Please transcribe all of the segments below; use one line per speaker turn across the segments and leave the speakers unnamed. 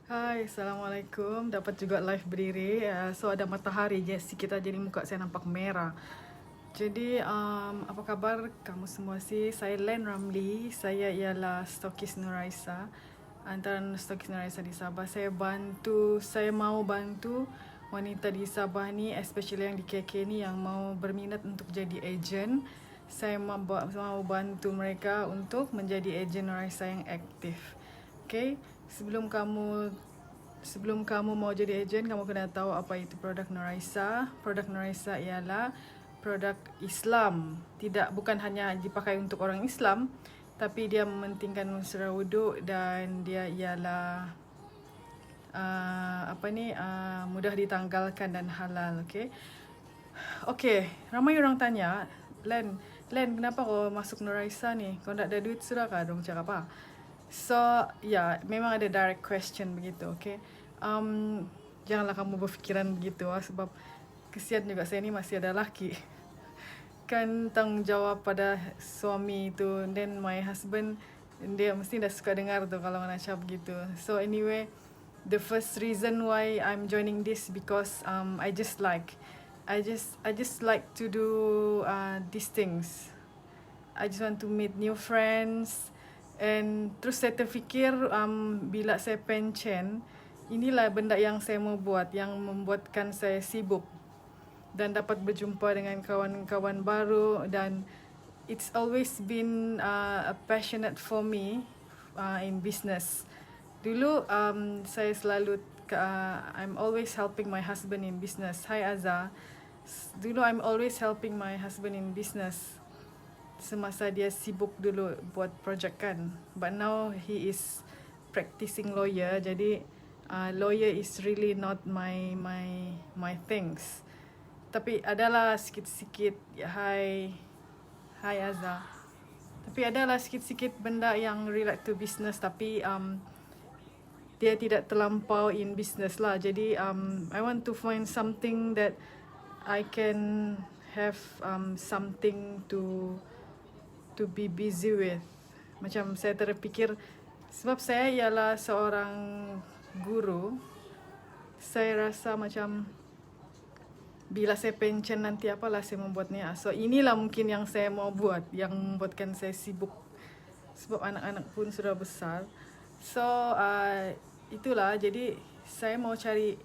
Hai, Assalamualaikum. Dapat juga live berdiri. So ada matahari je sikit aja ni muka saya nampak merah. Jadi apa kabar kamu semua sih? Saya Len Ramli. Saya ialah stokis Nuraisa. Antara stokis Nuraisa di Sabah. Saya mau bantu wanita di Sabah ni, especially yang di KK ni yang mau berminat untuk jadi ejen. Saya mau bantu mereka untuk menjadi ejen Nuraisa yang aktif. Okay, sebelum kamu mau jadi ejen, kamu kena tahu apa itu produk Nuraisa. Produk Nuraisa ialah produk Islam. Bukan hanya dipakai untuk orang Islam, tapi dia mementingkan unsur wuduk dan dia ialah mudah ditanggalkan dan halal. Okay, ramai orang tanya, Len, kenapa kau masuk Nuraisa ni? Kau tak ada duit sudah kah? Dong cakap apa? So, memang ada direct question begitu, okay? Janganlah kamu berfikiran begitu sebab kesian juga saya ni masih ada laki. Kan tanggungjawab pada suami tu, then my husband, dia mesti dah suka dengar tu kalau nak cakap begitu. So anyway, the first reason why I'm joining this because I just like to do these things. I just want to meet new friends. And terus saya terfikir bila saya pencen, inilah benda yang saya mau buat, yang membuatkan saya sibuk dan dapat berjumpa dengan kawan-kawan baru. Dan it's always been a passionate for me in business. Dulu saya selalu I'm always helping my husband in business. Hi Azza. Dulu I'm always helping my husband in business semasa dia sibuk dulu buat projek kan. But now he is practicing lawyer, jadi lawyer is really not my things. Tapi adalah sikit-sikit Hai Azza. Tapi adalah sikit-sikit benda yang relate to business, tapi dia tidak terlampau in business lah. Jadi I want to find something that I can have something to be busy with. Macam saya terfikir, sebab saya ialah seorang guru, saya rasa macam bila saya pencen nanti apalah saya membuatnya. So inilah mungkin yang saya mau buat, yang membuatkan saya sibuk sebab anak-anak pun sudah besar. So itulah, jadi saya mau cari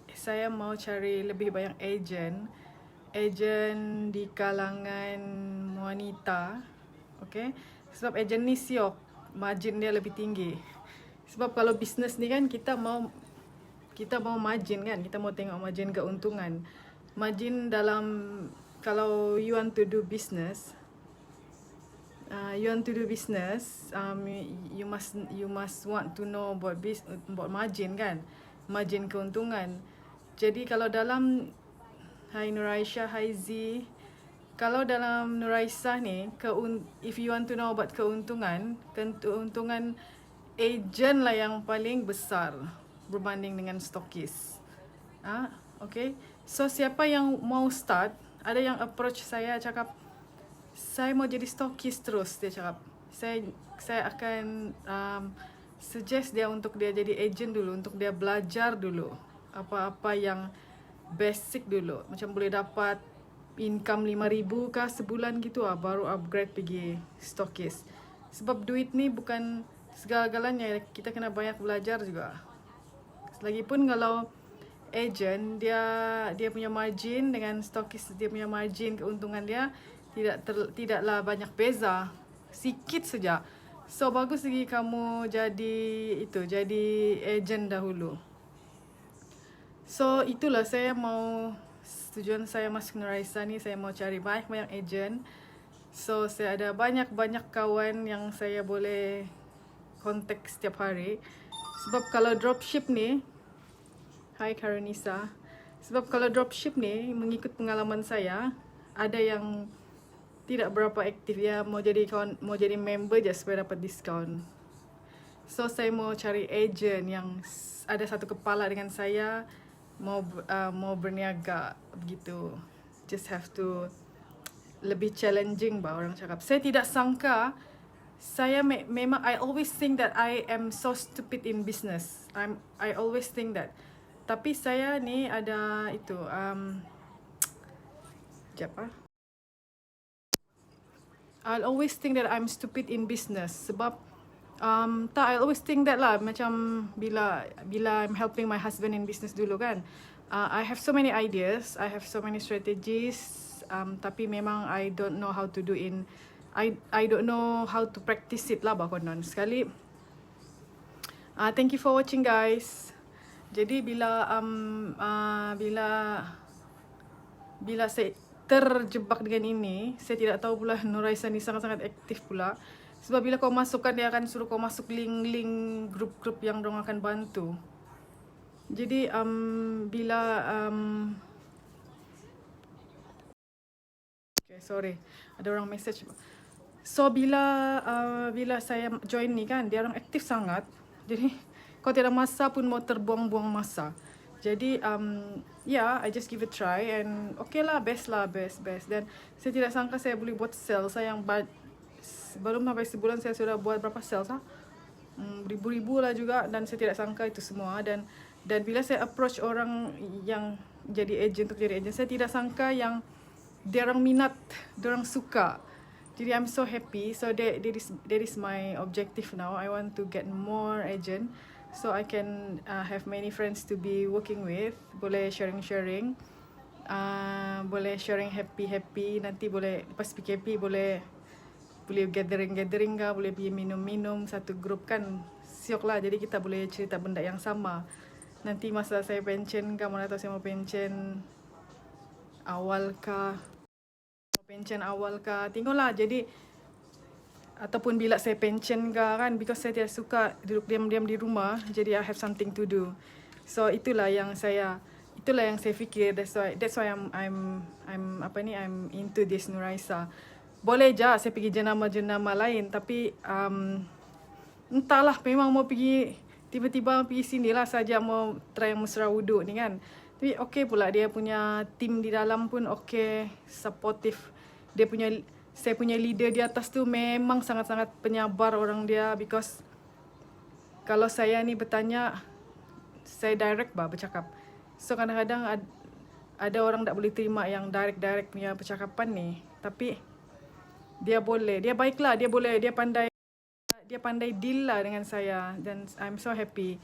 lebih banyak ejen di kalangan wanita. Okay, sebab ejen ni siok, margin dia lebih tinggi. Sebab kalau bisnes ni kan kita mau margin kan, kita mau tengok margin keuntungan. Margin dalam, kalau you want to do business, you must want to know about margin kan, margin keuntungan. Jadi kalau dalam Hai Nuraisha, Hai Z, kalau dalam Nuraisa ni, if you want to know about keuntungan ejen lah yang paling besar berbanding dengan stokis. Okay. So siapa yang mau start, ada yang approach saya cakap, saya mau jadi stokis terus. Dia cakap, saya akan suggest dia untuk dia jadi ejen dulu, untuk dia belajar dulu apa-apa yang basic dulu, macam boleh dapat income 5,000 kah sebulan gitu baru upgrade pergi stokis. Sebab duit ni bukan segala-galanya, kita kena banyak belajar juga. Lagipun kalau agent, dia punya margin dengan stokis, dia punya margin keuntungan dia tidaklah banyak beza, sikit saja. So bagus lagi kamu jadi agent dahulu. So itulah tujuan saya masuk Nuraisa ni, saya mau cari banyak-banyak ejen. So saya ada banyak-banyak kawan yang saya boleh kontak setiap hari. Sebab kalau dropship ni, Hai Karanisa, sebab kalau dropship ni, mengikut pengalaman saya, ada yang tidak berapa aktif, ya mau jadi member je supaya dapat diskaun. So saya mau cari ejen yang ada satu kepala dengan saya, mau berniaga begitu. Just have to lebih challenging orang cakap. Saya tidak sangka memang I always think that I am so stupid in business. I always think that. Tapi saya ni ada itu sekejap I'll always think that I'm stupid in business sebab tak, I always think that lah, macam bila I'm helping my husband in business dulu kan, I have so many ideas, I have so many strategies, tapi memang I don't know how to do I don't know how to practice it lah bakonon sekali. Thank you for watching guys. Jadi bila saya terjebak dengan ini, saya tidak tahu pula Nuraisa ni sangat-sangat aktif pula. Sebab bila kau masukkan, dia akan suruh kau masuk link-link grup-grup yang dorang akan bantu. Jadi okay, sorry, ada orang message. So bila saya join ni kan, dia orang aktif sangat. Jadi kau tidak masa pun mau terbuang-buang masa. Jadi I just give it a try and okay lah, best. Dan saya tidak sangka saya boleh buat sales. Saya yang belum sampai sebulan saya sudah buat berapa sales beribu-ribu lah juga, dan saya tidak sangka itu semua. Dan bila saya approach orang yang jadi agent, saya tidak sangka yang dia orang minat, dia orang suka. Jadi I'm so happy. So that is my objective now. I want to get more agent so I can have many friends to be working with. Boleh sharing, boleh sharing happy. Nanti boleh lepas PKP boleh gathering kah, boleh pergi minum satu grup kan, siok lah. Jadi kita boleh cerita benda yang sama. Nanti masa saya pension kah, mana tahu saya mau pension awal kah, tengoklah. Jadi ataupun bila saya pension kah kan, because saya tidak suka duduk diam-diam di rumah, jadi I have something to do. So itulah yang saya fikir. That's why I'm into this Nuraisa. Boleh je saya pergi jenama lain, tapi entahlah, memang mau pergi tiba-tiba pergi sinilah saja, mau try yang mesra wuduk ni kan. Tapi okay pula, dia punya team di dalam pun okay, supportive. Saya punya leader di atas tu memang sangat-sangat penyabar orang dia, because kalau saya ni bertanya, saya direct bercakap. So kadang-kadang ada orang tak boleh terima yang direct punya percakapan ni, tapi dia baiklah, dia pandai deal lah dengan saya. Dan I'm so happy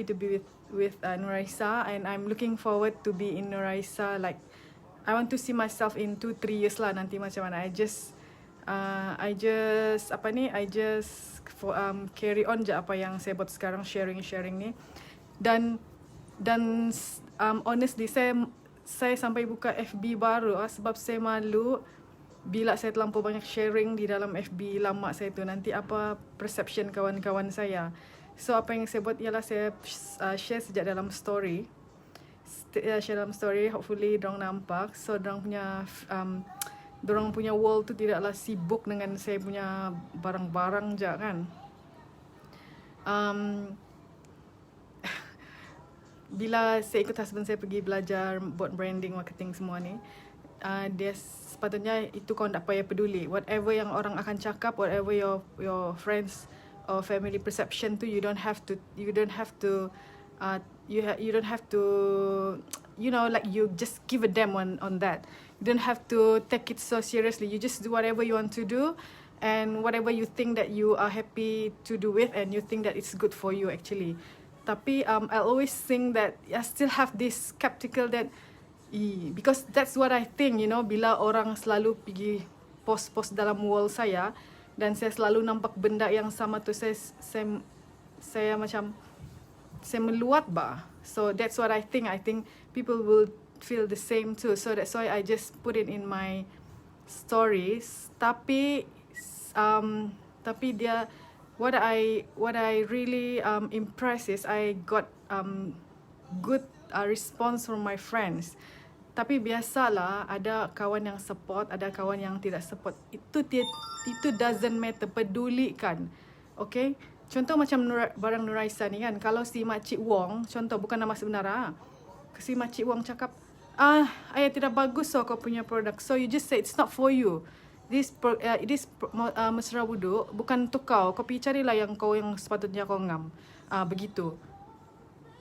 to be with Nuraisa, and I'm looking forward to be in Nuraisa. Like I want to see myself in 2-3 years lah nanti macam mana. I just carry on je apa yang saya buat sekarang, sharing ni. Dan honestly saya sampai buka FB baru sebab saya malu bila saya terlampau banyak sharing di dalam FB lama saya tu, nanti apa perception kawan-kawan saya. So apa yang saya buat ialah saya share sejak dalam story. Hopefully dorang nampak. So dorang punya wall tu tidaklah sibuk dengan saya punya barang-barang je kan. Bila saya ikut husband saya pergi belajar buat branding, marketing semua ni, dia sepatutnya itu kau tak payah peduli. Whatever yang orang akan cakap, whatever your friends or family perception tu, you don't have to like you just give a damn on that. You don't have to take it so seriously. You just do whatever you want to do, and whatever you think that you are happy to do with, and you think that it's good for you actually. Tapi I always think that I still have this skeptical that because that's what I think, bila orang selalu pergi post dalam wall saya, dan saya selalu nampak benda yang sama tu, saya macam saya meluat So that's what I think. I think people will feel the same too. So that's why I just put it in my stories. Tapi dia, what I really impressed is I got good response from my friends. Tapi biasalah, ada kawan yang support, ada kawan yang tidak support. Itu doesn't matter, pedulikan. Okay? Contoh macam barang Nuraisa ni kan, kalau si Makcik Wong, contoh bukan nama sebenar, si Makcik Wong cakap, ayah tidak bagus kau punya produk, so you just say it's not for you. mesra wuduk bukan untuk kau. Kau pergi carilah yang sepatutnya kau ngam. Begitu.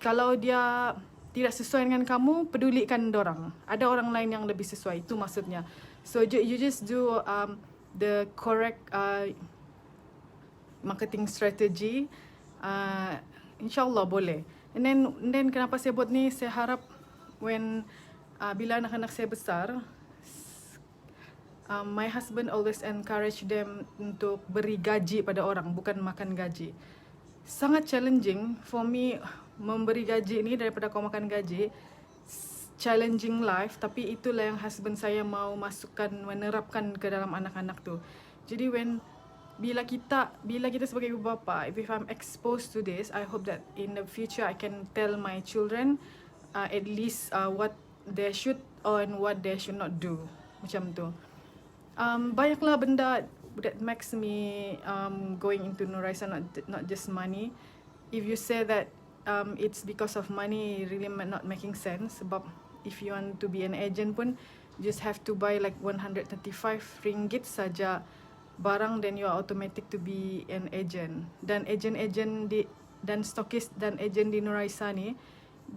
Kalau dia tidak sesuai dengan kamu, pedulikan dorang. Ada orang lain yang lebih sesuai. Itu maksudnya. So you just do the correct marketing strategy. InsyaAllah boleh. And then kenapa saya buat ni, saya harap bila anak-anak saya besar, my husband always encourage them untuk beri gaji pada orang, bukan makan gaji. Sangat challenging for me memberi gaji ni daripada kau makan gaji. Challenging life, tapi itulah yang husband saya mau masukkan, menerapkan ke dalam anak-anak tu. Jadi bila kita sebagai ibu bapa, if I'm exposed to this, I hope that in the future I can tell my children at least what they should and what they should not do. Macam tu. Banyaklah benda that makes me going into Nuraiza, not just money. If you say that it's because of money, really not making sense. Sebab if you want to be an agent pun, you just have to buy like 135 ringgit saja barang, then you are automatic to be an agent. Dan dan stokis dan agent di Nuraiza ni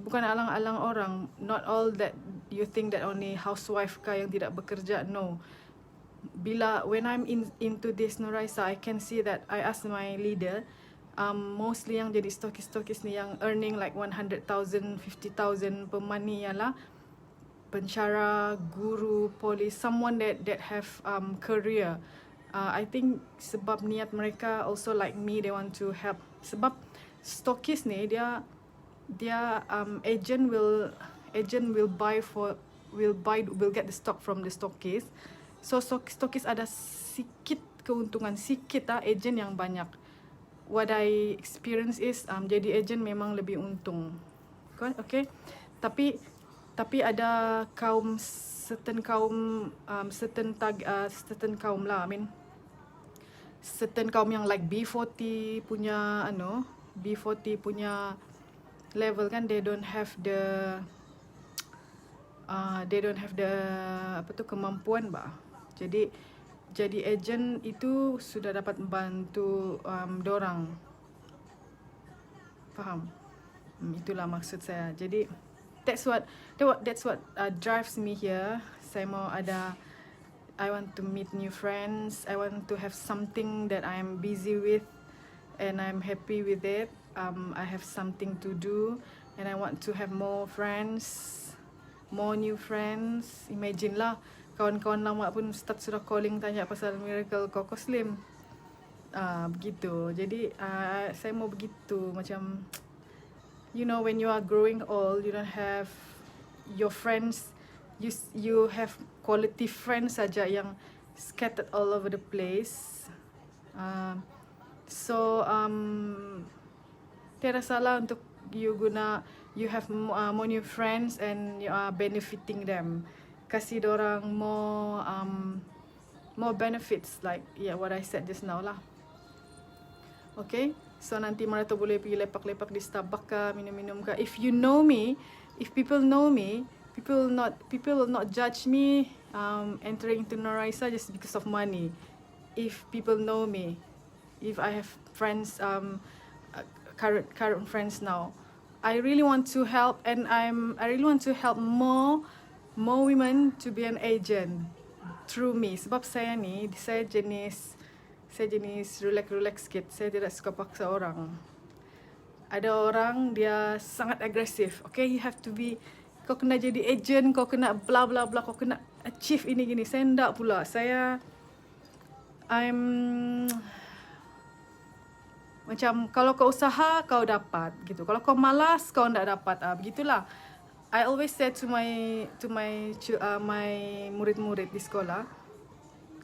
bukan alang-alang orang. Not all that you think that only housewife kah yang tidak bekerja. No. When I'm into this Nuraiza, I can see that I ask my leader, mostly yang jadi stokis ni yang earning like 100,000, 50,000 per month ni ialah pencara, guru, polis, someone that have career. I think sebab niat mereka also like me, they want to help. Sebab stokis ni dia agent will get the stock from the stokis. So stokis ada sikit keuntungan, agent yang banyak. What I experience is jadi agent memang lebih untung. Okay? Tapi ada certain kaum lah, certain kaum yang like B40 punya level kan, they don't have the kemampuan bah. Jadi agent itu sudah dapat membantu dorang. Faham? Itulah maksud saya. Jadi that's what drives me here. I want to meet new friends. I want to have something that I'm busy with and I'm happy with it. I have something to do and I want to have more friends, more new friends. Imagine lah, kawan-kawan lama pun sudah calling tanya pasal Miracle Coco Slim. Begitu. Jadi saya mau begitu, macam you know, when you are growing old, you don't have your friends, you have quality friends saja yang scattered all over the place. Tiada salah untuk you have more new friends and you are benefiting them. Kasih dorang more benefits, like what I said just now lah. Okay, so nanti mereka boleh pergi lepak-lepak di Starbucks kah, minum-minum kah. If you know me, if people know me, people will not judge me entering into Nuraiza just because of money. If people know me, if I have friends, current friends now, I really want to help, and I really want to help more women to be an agent through me. Sebab saya jenis relax sikit. Saya tidak suka paksa orang. Ada orang dia sangat agresif. Okay, you have to be, kau kena jadi agent, kau kena bla bla bla, kau kena achieve ini gini. Saya tidak pula. Macam kalau kau usaha kau dapat gitu. Kalau kau malas kau tidak dapat. Begitulah. I always say to my murid-murid di sekolah,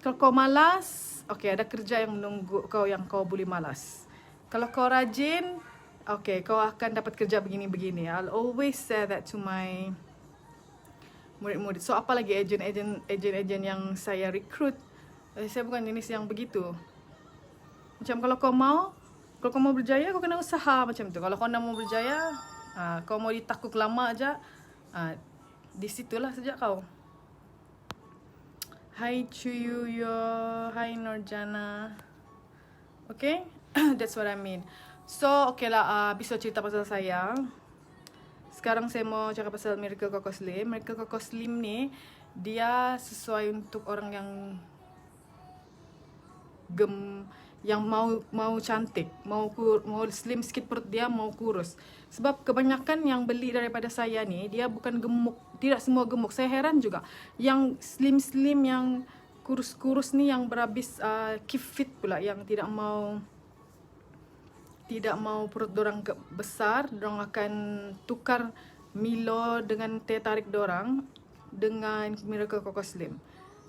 kalau kau malas, okay, ada kerja yang menunggu kau yang kau boleh malas. Kalau kau rajin, okay, kau akan dapat kerja begini-begini. I'll always say that to my murid-murid. So apalagi agent yang saya recruit, saya bukan jenis yang begitu. Macam kalau kau mau berjaya, kau kena usaha macam tu. Kalau kau nak mau berjaya, kau mau ditakuk lama aja, di situlah sejak kau. Hai Chuyuyo, hai Norjana. Okay, that's what I mean. So, okay lah, habis cerita pasal saya. Sekarang saya mau cakap pasal Miracle Coco Slim. Miracle Coco Slim ni, dia sesuai untuk orang yang mau cantik, mau slim sikit perut dia, mau kurus. Sebab kebanyakan yang beli daripada saya ni, dia bukan gemuk, tidak semua gemuk. Saya heran juga. Yang slim yang kurus-kurus ni yang berhabis keep fit pula, yang tidak mau perut dorang besar, dorang akan tukar Milo dengan teh tarik dorang dengan Miracle Coco Slim.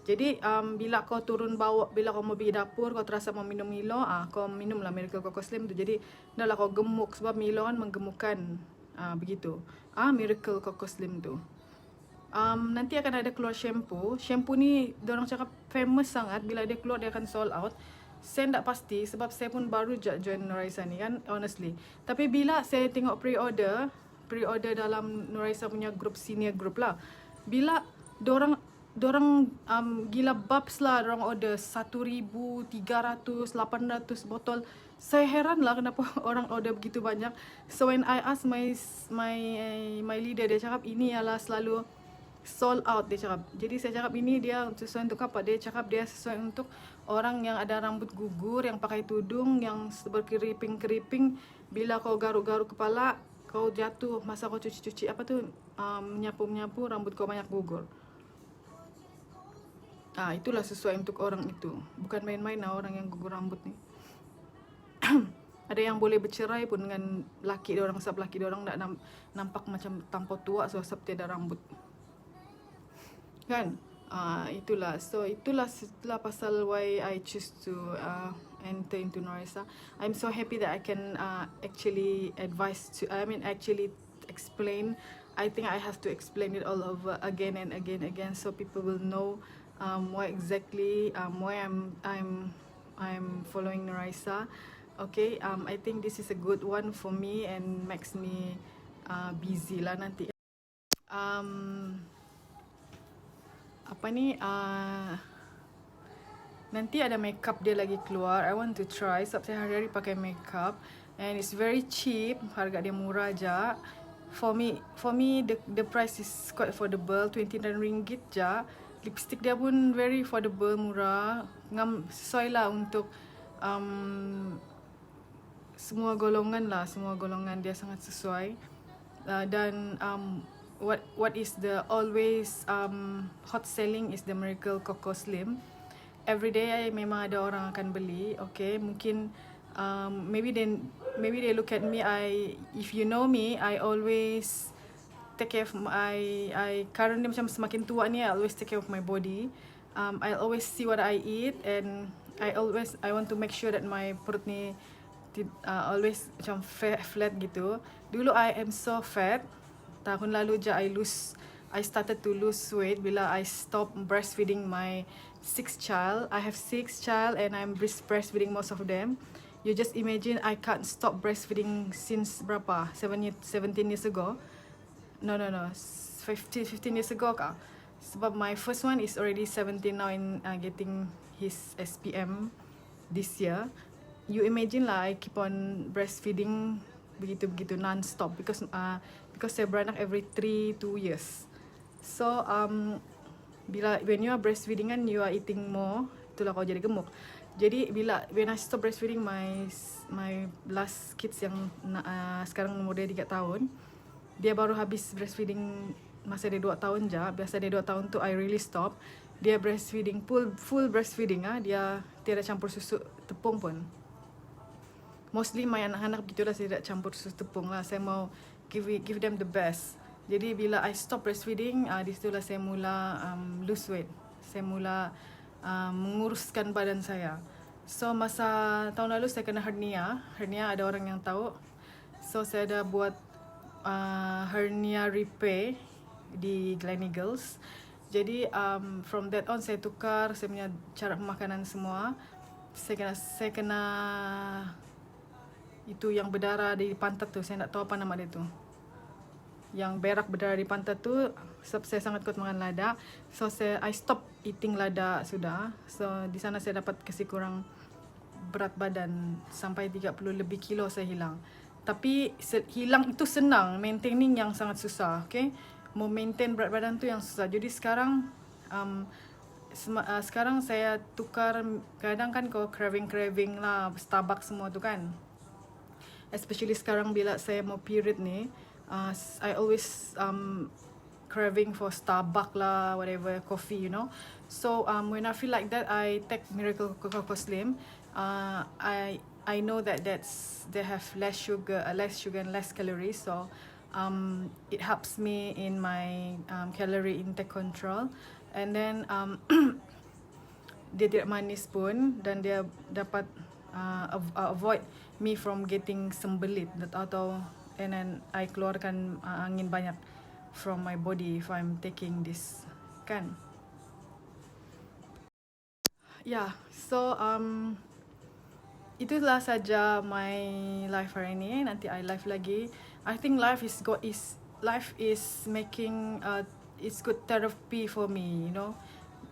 Jadi bila kau turun bawah, bila kau mau pergi dapur, kau terasa mau minum Milo, kau minumlah Miracle Coco Slim tu. Jadi dah lah kau gemuk, sebab Milo kan menggemukkan, begitu. Miracle Coco Slim tu. Nanti akan ada keluar shampoo. Shampoo ni diorang cakap famous sangat. Bila dia keluar dia akan sold out. Saya tak pasti sebab saya pun baru je join Nuraisa ni kan, honestly. Tapi bila saya tengok pre-order dalam Nuraisa punya group, senior group lah, bila dorang gila babs lah, dorang order 1,300, 800 botol. Saya heran lah kenapa orang order begitu banyak. So when I ask my leader, dia cakap ini ialah selalu sold out, dia cakap. Jadi saya cakap ini dia sesuai untuk apa? Dia cakap dia sesuai untuk orang yang ada rambut gugur, yang pakai tudung, yang berkeriping-keriping. Bila kau garuk-garuk kepala, kau jatuh masa kau cuci-cuci apa tu, menyapu-menyapu, rambut kau banyak gugur. Itulah sesuai untuk orang itu. Bukan main-main lah orang yang gugur rambut ni. Ada yang boleh bercerai pun dengan laki dia orang, sebab laki dia orang tak nampak macam tampau tua sebab tiada rambut. Kan? Itulah. So itulah pasal why I choose to enter into Nuraisa. I'm so happy that I can actually actually explain. I think I have to explain it all over again and again so people will know why exactly why I'm following Nuraisa. Okay, I think this is a good one for me and makes me busy lah nanti. Nanti ada makeup dia lagi keluar. I want to try sebab saya hari-hari pakai makeup and it's very cheap. Harga dia murah je. For me the price is quite affordable, RM29 je. Lipstick dia pun very affordable, murah. Sesuai lah untuk semua golongan lah. Semua golongan dia sangat sesuai. Dan what is the always hot selling is the Miracle Coco Slim. Every day memang ada orang akan beli. Okay, mungkin maybe they look at me. If you know me, I always take care of currently macam semakin tua ni, I always take care of my body. I always see what I eat and I want to make sure that my perut ni always macam flat gitu. Dulu I am so fat. Tahun lalu je I started to lose weight bila I stop breastfeeding my 6th child. I have 6 child and I'm breastfeeding most of them. You just imagine I can't stop breastfeeding since berapa? 17 years ago. No, 15 years ago kah? Sebab my first one is already 17 now and getting his SPM this year. You imagine lah, I keep on breastfeeding begitu non-stop because saya beranak every 2 years. So when you are breastfeeding kan, you are eating more, itulah kau jadi gemuk. Jadi when I stop breastfeeding my last kids yang sekarang umur dia 3 tahun, dia baru habis breastfeeding masa dia 2 tahun je. Biasa dia 2 tahun tu I really stop. Dia breastfeeding full breastfeeding dia tiada campur susu tepung pun. Mostly my anak-anak begitulah, saya tidak campur susu tepung lah. Saya mau give them the best. Jadi bila I stop breastfeeding, disitulah saya mula lose weight. Saya mula menguruskan badan saya. So masa tahun lalu saya kena hernia. Hernia ada orang yang tahu. So saya dah buat hernia repair di Gleneagles. Jadi from that on saya tukar saya punya cara makanan semua. Saya kena itu yang berdarah di pantat tu, saya tak tahu apa nama dia tu. yang berak berdarah di pantat tu, sebab saya sangat kuat makan lada. So I stop eating lada sudah. So di sana saya dapat kasih kurang berat badan sampai 30 lebih kilo saya hilang. Tapi hilang itu senang, maintaining yang sangat susah, okay? Mau maintain berat badan tu yang susah. Jadi sekarang sekarang saya tukar, kadang kan kau craving lah Starbucks semua tu kan. Especially sekarang bila saya mau period ni, I always craving for Starbucks lah, whatever, coffee, you know. So when I feel like that, I take Miracle Coco Slim. I know that they have less sugar and less calories, so it helps me in my calorie intake control. And then dia tidak manis pun, dan dia dapat avoid me from getting sembelit atau, and then I keluarkan angin banyak from my body if I'm taking this, kan. Yeah, so itulah saja my life hari ini. Nanti I live lagi. I think life is making it's good therapy for me, you know.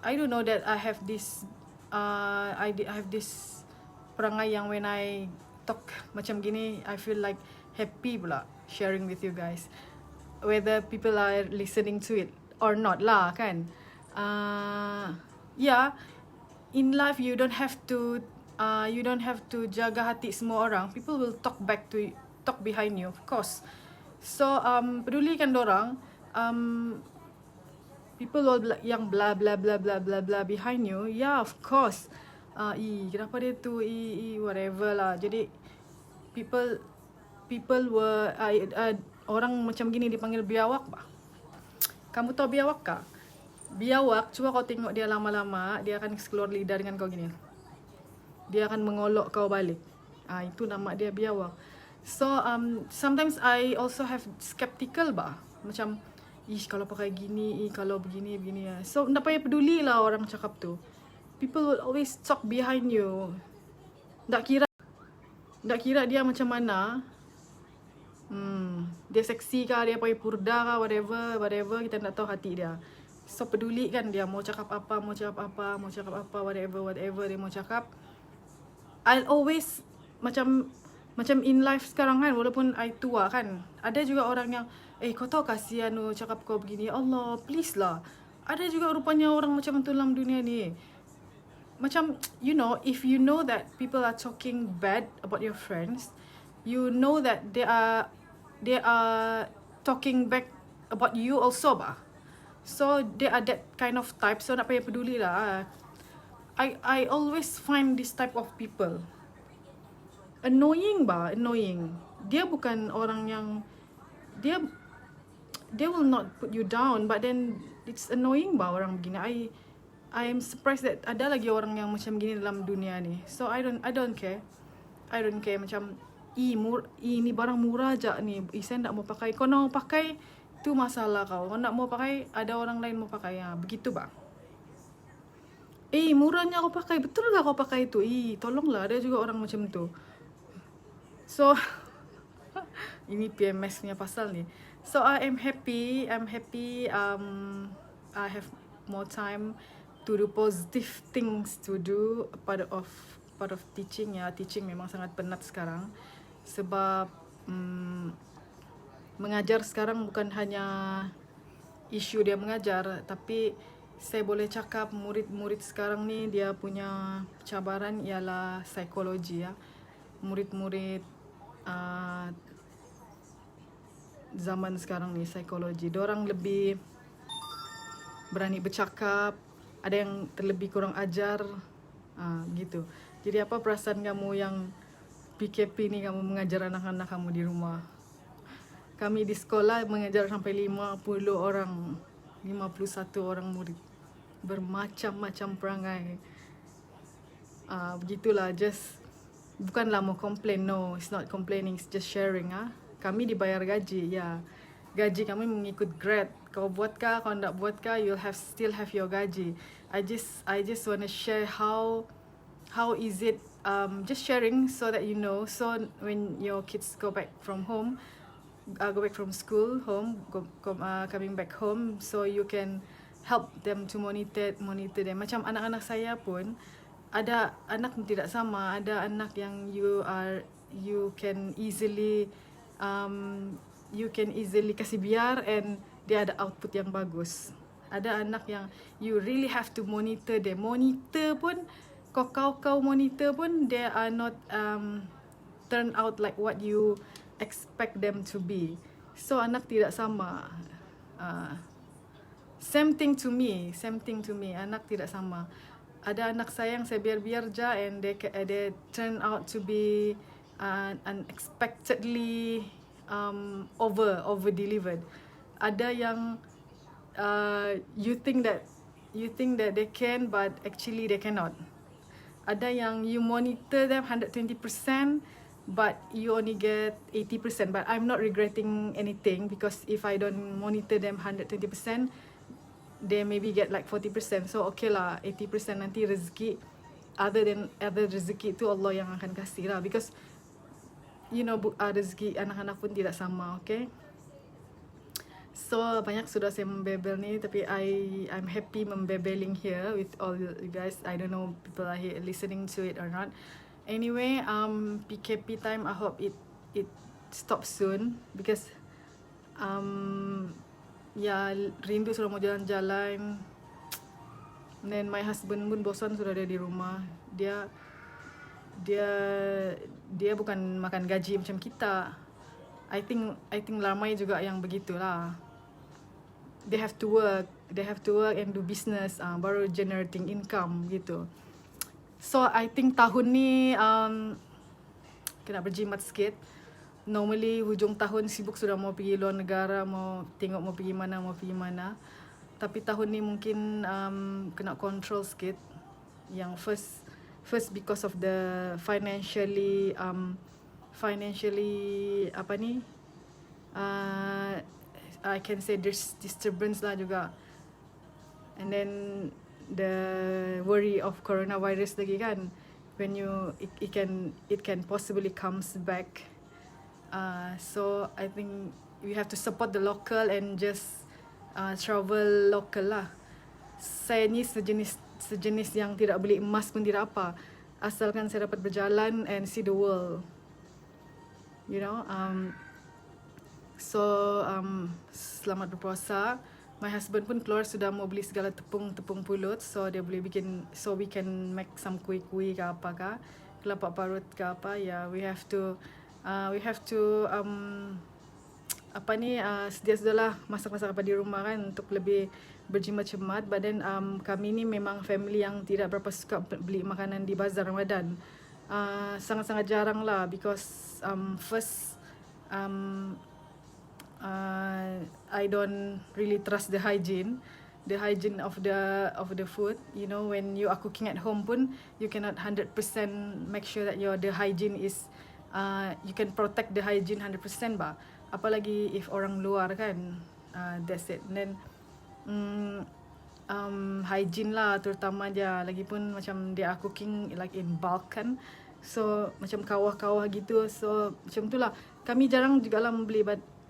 I don't know that I have this I have this perangai yang when I talk macam gini, I feel like happy pula sharing with you guys, whether people are listening to it or not lah, kan. Yeah, in life you don't have to jaga hati semua orang. People will talk behind you, of course. So pedulikan dorang. People will yang blah blah blah blah blah blah behind you. Yeah, of course. Kenapa dia tu, whatever lah. Jadi people were orang macam gini dipanggil biawak bah. Kamu tahu biawak kah? Biawak, cuba kau tengok dia lama-lama, dia akan keluar lidah dengan kau gini. Dia akan mengolok kau balik. Itu nama dia biawak. So sometimes I also have skeptical bah. Macam, kalau pakai gini, kalau begini. So tak payah peduli lah orang cakap tu. People will always talk behind you. Tak kira dia macam mana. Dia seksi kah, dia pakai purda kah, whatever, kita tak tahu hati dia. So peduli kan dia mau cakap apa, whatever dia mau cakap. I'll always macam in life sekarang kan, walaupun I tua kan, ada juga orang yang kau tahu kasihan tu cakap kau begini. Allah, please lah. Ada juga rupanya orang macam tu dalam dunia ni. Macam, you know, if you know that people are talking bad about your friends, you know that they are talking back about you also bah. So they are that kind of type. So nak payah peduli lah. I always find this type of people annoying bah, annoying. Dia bukan orang yang they will not put you down, but then it's annoying bah orang begini. I am surprised that ada lagi orang yang macam gini dalam dunia ni. So I don't care. Macam ini barang murah aja ni. Saya tak mau pakai. Kau nak mau pakai, tu masalah kau. Kau nak mau pakai, ada orang lain mau pakai. Begitu bah. Murahnya kau pakai. Betul lah kau pakai itu. Tolonglah, ada juga orang macam tu. So ini PMS punya pasal ni. So I am happy. I have more time to do positive things to do. Part of teaching ya. Teaching memang sangat penat sekarang. Sebab mengajar sekarang bukan hanya isu dia mengajar, tapi saya boleh cakap murid-murid sekarang ni dia punya cabaran ialah psikologi ya. Murid-murid zaman sekarang ni psikologi. Diorang lebih berani bercakap, ada yang terlebih kurang ajar, gitu. Jadi apa perasaan kamu yang PKP ni, kamu mengajar anak-anak kamu di rumah? Kami di sekolah mengajar sampai 51 orang murid. Bermacam-macam perangai. Begitulah, bukanlah mau complain, no, it's not complaining, it's just sharing. Kami dibayar gaji, ya. Gaji kami mengikut grade. Kau buat kah, kau tak buat kah, you'll still have your gaji. I just want to share how is it, just sharing so that you know. So when your kids go back from home, go back from school home, coming back home, so you can help them to monitor them. Macam anak-anak saya pun ada anak yang tidak sama, ada anak yang you can easily kasih biar and dia ada output yang bagus. Ada anak yang you really have to monitor them. Monitor pun kau monitor pun they are not turn out like what you expect them to be. So anak tidak sama. Same thing to me. Anak tidak sama. Ada anak saya yang saya biar-biar je and they turn out to be unexpectedly over delivered. Ada yang you think that they can, but actually they cannot. Ada yang you monitor them 120%, but you only get 80%. But I'm not regretting anything, because if I don't monitor them 120%, they maybe get like 40%. So okay lah, 80% nanti rezeki, other rezeki itu Allah yang akan kasih lah. Because you know, rezeki anak-anak pun tidak sama, okay? So banyak sudah saya membebel ni, tapi I'm happy membebeling here with all you guys. I don't know people are here listening to it or not. Anyway, PKP time, I hope it stops soon, because rindu sudah mau jalan-jalan. And then my husband pun bosan sudah ada di rumah. Dia bukan makan gaji macam kita. I think ramai juga yang begitulah. They have to work and do business, baru generating income gitu. So I think tahun ni kena berjimat sikit. Normally hujung tahun sibuk sudah mau pergi luar negara, mau tengok mau pergi mana. Tapi tahun ni mungkin kena control sikit. Yang first because of the financially apa ni, I can say there's disturbance lah juga. And then the worry of coronavirus lagi kan, when it can possibly comes back. So I think we have to support the local and just travel local lah. Saya ni sejenis yang tidak beli emas pun tidak apa, asalkan saya dapat berjalan and see the world, you know. Selamat berpuasa. My husband pun keluar sudah mau beli segala tepung pulut, so dia boleh bikin, so we can make some kuih-kuih ke apa ke, kelapa parut ke apa. We have to sedia-sedialah masak-masak apa di rumah kan, untuk lebih berjimat-jimat. But then kami ni memang family yang tidak berapa suka beli makanan di bazar Ramadan. Sangat-sangat jarang lah, because first I don't really trust the hygiene of the food. You know, when you are cooking at home pun, you cannot 100% make sure that the hygiene is you can protect the hygiene 100% bah. Apalagi if orang luar kan, that's it. And then hygiene lah terutama dia. Lagipun macam they are cooking like in bulk kan, so macam kawah-kawah gitu. So macam tu lah, kami jarang juga lah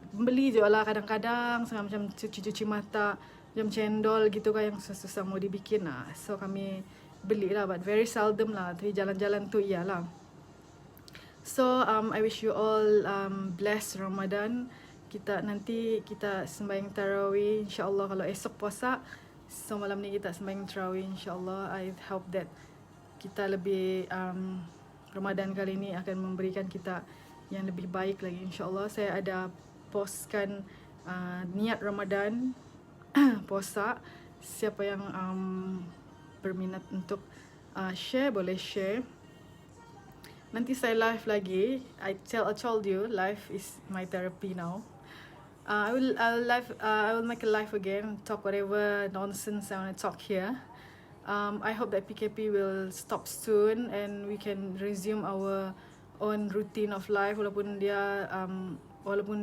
beli je lah kadang-kadang, macam cuci mata, macam cendol gitu kan yang susah mau dibikin lah. So kami beli lah, but very seldom lah. Tapi jalan-jalan tu iyalah. So I wish you all blessed Ramadan. Nanti kita sembahyang tarawih insyaAllah. Kalau esok puasa, so malam ni kita sembahyang tarawih insyaAllah. I hope that kita lebih Ramadan kali ni akan memberikan kita yang lebih baik lagi insyaAllah. Saya ada postkan niat Ramadan puasa. Siapa yang berminat untuk share, boleh share. Nanti saya live lagi. I told you, live is my therapy now. I will make a live again, talk whatever nonsense I want to talk here. I hope that PKP will stop soon and we can resume our own routine of life, walaupun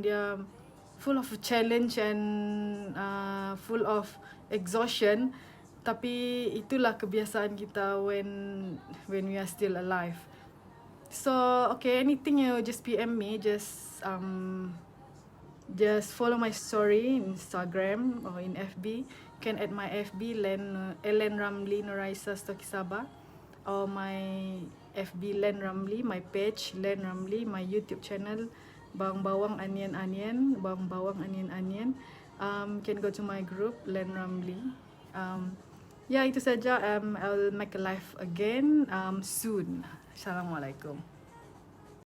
dia full of challenge and full of exhaustion, tapi itulah kebiasaan kita when we are still alive. So okay, anything you just PM me, just just follow my story in Instagram or in FB. You can add my FB Ellen Ramli Noraisa Stokisaba, or my FB Len Ramli, my page Len Ramli, my YouTube channel Bawang Bawang Onion Onion, Bawang Bawang Onion Onion. Can go to my group Len Ramli. Ya, itu saja. I'll make a live again soon. Assalamualaikum.